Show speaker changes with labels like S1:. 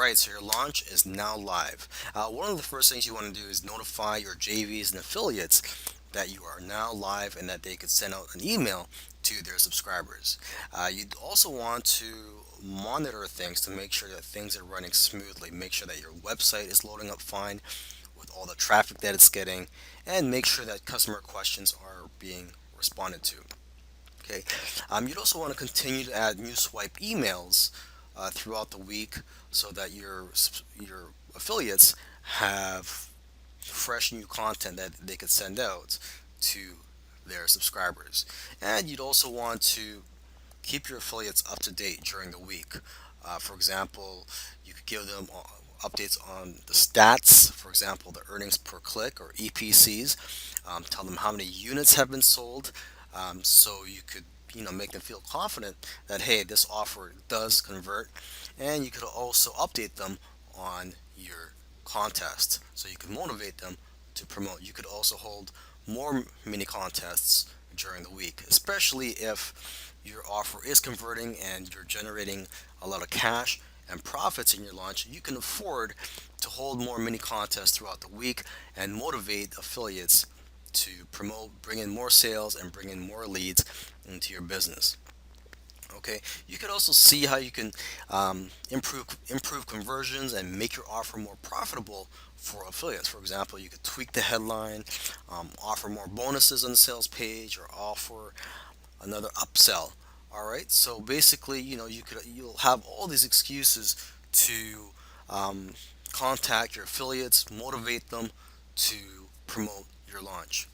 S1: Alright, so your launch is now live. One of the first things you want to do is notify your JVs and affiliates that you are now live and that they could send out an email to their subscribers. You'd also want to monitor things to make sure that things are running smoothly. Make sure that your website is loading up fine with all the traffic that it's getting, and make sure that customer questions are being responded to. Okay. You'd also want to continue to add new swipe emails throughout the week so that your affiliates have fresh new content that they could send out to their subscribers. And you'd also want to keep your affiliates up to date during the week. For example, you could give them updates on the stats, for example, the earnings per click or EPCs. Tell them how many units have been sold, so you could make them feel confident that hey, this offer does convert, and you could also update them on your contest, so you can motivate them to promote. You could also hold more mini contests during the week, especially if your offer is converting and you're generating a lot of cash and profits in your launch. You can afford to hold more mini contests throughout the week and motivate affiliates to promote, bring in more sales, and bring in more leads into your business. Okay, you could also see how you can improve conversions and make your offer more profitable for affiliates. For example, you could tweak the headline, offer more bonuses on the sales page, or offer another upsell. All right, so basically, you'll have all these excuses to contact your affiliates, motivate them to promote your launch.